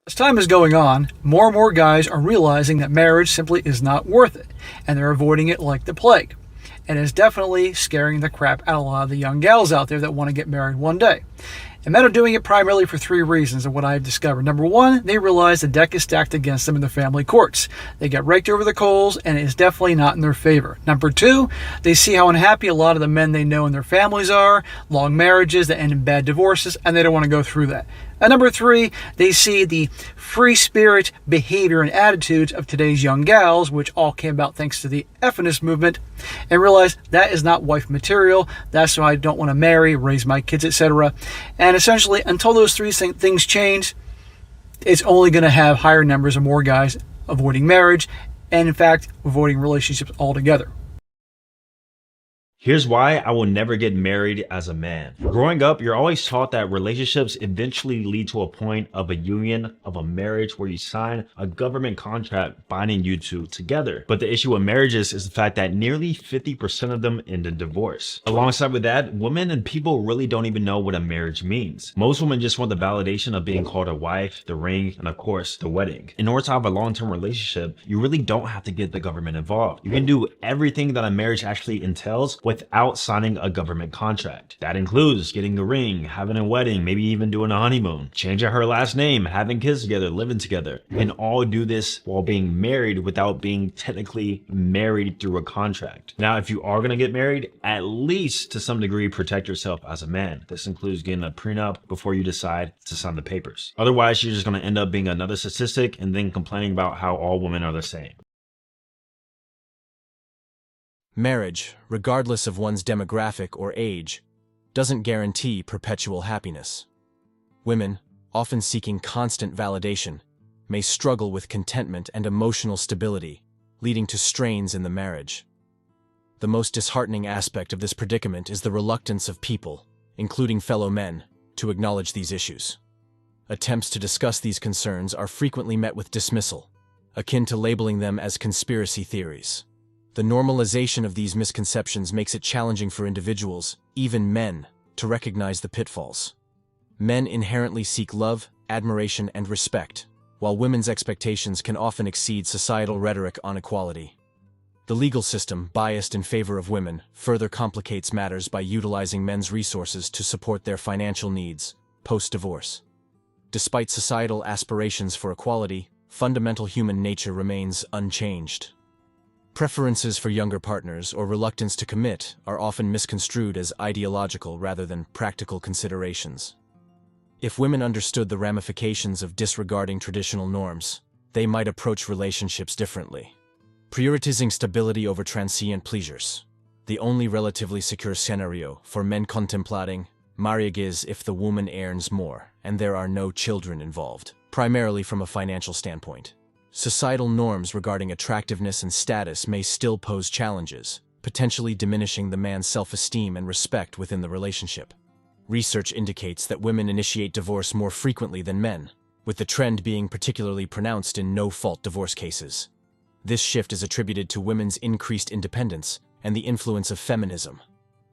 As time is going on, more and more guys are realizing that marriage simply is not worth it, and they're avoiding it like the plague. And it's definitely scaring the crap out of a lot of the young gals out there that want to get married one day. And men are doing it primarily for three reasons of what I've discovered. Number one, they realize the deck is stacked against them in the family courts. They get raked over the coals, and it is definitely not in their favor. Number two, they see how unhappy a lot of the men they know and their families are, long marriages that end in bad divorces, and they don't want to go through that. And number three, they see the free spirit behavior and attitudes of today's young gals, which all came about thanks to the feminist movement, and realize that is not wife material. That's why I don't want to marry, raise my kids, etc. And essentially, until those three things change, it's only going to have higher numbers of more guys avoiding marriage, and in fact, avoiding relationships altogether. Here's why I will never get married as a man. Growing up, you're always taught that relationships eventually lead to a point of a union, of a marriage where you sign a government contract binding you two together. But the issue with marriages is the fact that nearly 50% of them end in divorce. Alongside with that, women and people really don't even know what a marriage means. Most women just want the validation of being called a wife, the ring, and of course, the wedding. In order to have a long-term relationship, you really don't have to get the government involved. You can do everything that a marriage actually entails without signing a government contract. That includes getting a ring, having a wedding, maybe even doing a honeymoon, changing her last name, having kids together, living together, and all do this while being married without being technically married through a contract. Now, if you are going to get married, at least to some degree protect yourself as a man. This includes getting a prenup before you decide to sign the papers. Otherwise, you're just going to end up being another statistic and then complaining about how all women are the same. Marriage, regardless of one's demographic or age, doesn't guarantee perpetual happiness. Women, often seeking constant validation, may struggle with contentment and emotional stability, leading to strains in the marriage. The most disheartening aspect of this predicament is the reluctance of people, including fellow men, to acknowledge these issues. Attempts to discuss these concerns are frequently met with dismissal, akin to labeling them as conspiracy theories. The normalization of these misconceptions makes it challenging for individuals, even men, to recognize the pitfalls. Men inherently seek love, admiration, and respect, while women's expectations can often exceed societal rhetoric on equality. The legal system, biased in favor of women, further complicates matters by utilizing men's resources to support their financial needs, post-divorce. Despite societal aspirations for equality, fundamental human nature remains unchanged. Preferences for younger partners or reluctance to commit are often misconstrued as ideological rather than practical considerations. If women understood the ramifications of disregarding traditional norms, they might approach relationships differently. Prioritizing stability over transient pleasures. The only relatively secure scenario for men contemplating marriage is if the woman earns more and there are no children involved, primarily from a financial standpoint. Societal norms regarding attractiveness and status may still pose challenges, potentially diminishing the man's self-esteem and respect within the relationship. Research indicates that women initiate divorce more frequently than men, with the trend being particularly pronounced in no-fault divorce cases. This shift is attributed to women's increased independence and the influence of feminism.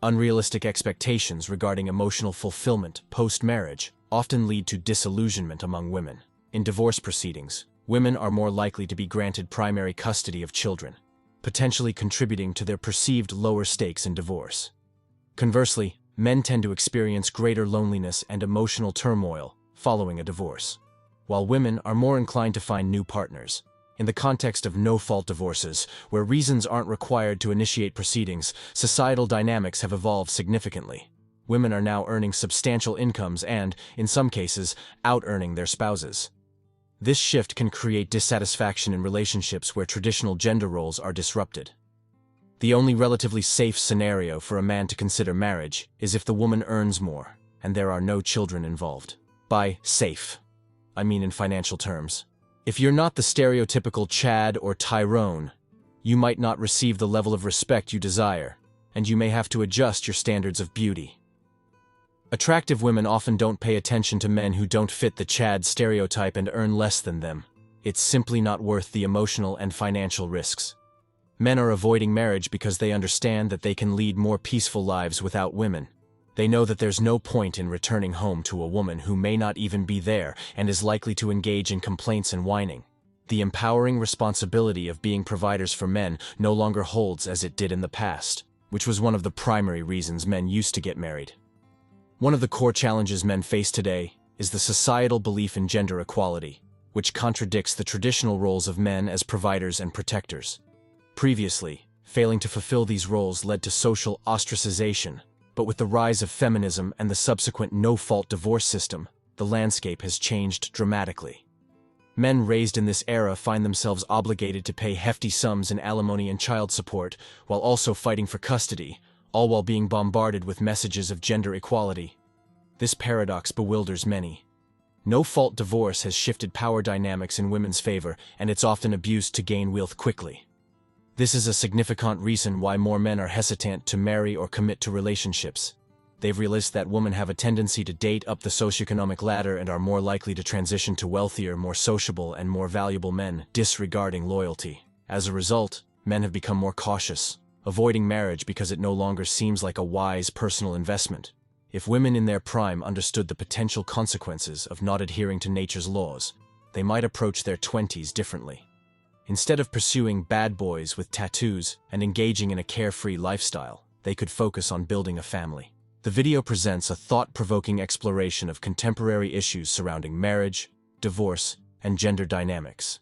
Unrealistic expectations regarding emotional fulfillment post-marriage often lead to disillusionment among women. In divorce proceedings, women are more likely to be granted primary custody of children, potentially contributing to their perceived lower stakes in divorce. Conversely, men tend to experience greater loneliness and emotional turmoil following a divorce, while women are more inclined to find new partners. In the context of no-fault divorces, where reasons aren't required to initiate proceedings, societal dynamics have evolved significantly. Women are now earning substantial incomes and, in some cases, out-earning their spouses. This shift can create dissatisfaction in relationships where traditional gender roles are disrupted. The only relatively safe scenario for a man to consider marriage is if the woman earns more and there are no children involved. By safe, I mean in financial terms. If you're not the stereotypical Chad or Tyrone, you might not receive the level of respect you desire, and you may have to adjust your standards of beauty. Attractive women often don't pay attention to men who don't fit the Chad stereotype and earn less than them. It's simply not worth the emotional and financial risks. Men are avoiding marriage because they understand that they can lead more peaceful lives without women. They know that there's no point in returning home to a woman who may not even be there and is likely to engage in complaints and whining. The empowering responsibility of being providers for men no longer holds as it did in the past, which was one of the primary reasons men used to get married. One of the core challenges men face today is the societal belief in gender equality, which contradicts the traditional roles of men as providers and protectors. Previously, failing to fulfill these roles led to social ostracization, but with the rise of feminism and the subsequent no-fault divorce system, the landscape has changed dramatically. Men raised in this era find themselves obligated to pay hefty sums in alimony and child support, while also fighting for custody, all while being bombarded with messages of gender equality. This paradox bewilders many. No-fault divorce has shifted power dynamics in women's favor, and it's often abused to gain wealth quickly. This is a significant reason why more men are hesitant to marry or commit to relationships. They've realized that women have a tendency to date up the socioeconomic ladder and are more likely to transition to wealthier, more sociable, and more valuable men, disregarding loyalty. As a result, men have become more cautious, avoiding marriage because it no longer seems like a wise personal investment. If women in their prime understood the potential consequences of not adhering to nature's laws, they might approach their 20s differently. Instead of pursuing bad boys with tattoos and engaging in a carefree lifestyle, they could focus on building a family. The video presents a thought-provoking exploration of contemporary issues surrounding marriage, divorce, and gender dynamics.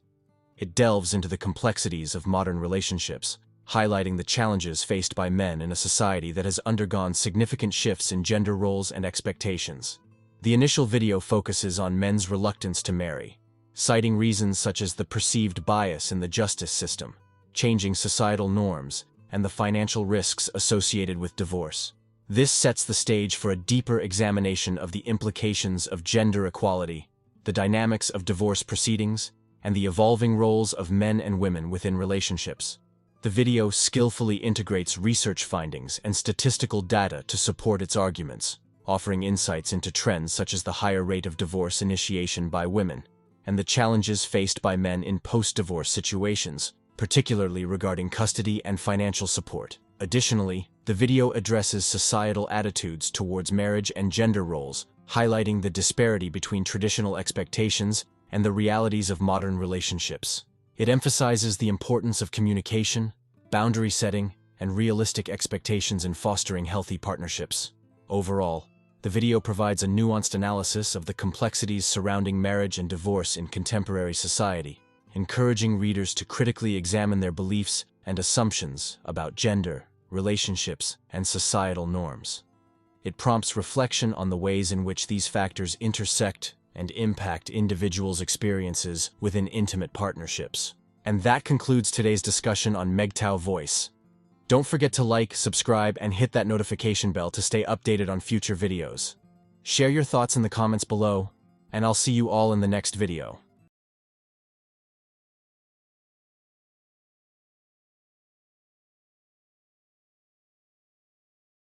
It delves into the complexities of modern relationships, highlighting the challenges faced by men in a society that has undergone significant shifts in gender roles and expectations. The initial video focuses on men's reluctance to marry, citing reasons such as the perceived bias in the justice system, changing societal norms, and the financial risks associated with divorce. This sets the stage for a deeper examination of the implications of gender equality, the dynamics of divorce proceedings, and the evolving roles of men and women within relationships. The video skillfully integrates research findings and statistical data to support its arguments, offering insights into trends such as the higher rate of divorce initiation by women and the challenges faced by men in post-divorce situations, particularly regarding custody and financial support. Additionally, the video addresses societal attitudes towards marriage and gender roles, highlighting the disparity between traditional expectations and the realities of modern relationships. It emphasizes the importance of communication, boundary setting, and realistic expectations in fostering healthy partnerships. Overall, the video provides a nuanced analysis of the complexities surrounding marriage and divorce in contemporary society, encouraging readers to critically examine their beliefs and assumptions about gender, relationships, and societal norms. It prompts reflection on the ways in which these factors intersect and impact individuals' experiences within intimate partnerships. And that concludes today's discussion on MGTOW Voice. Don't forget to like, subscribe, and hit that notification bell to stay updated on future videos. Share your thoughts in the comments below, and I'll see you all in the next video.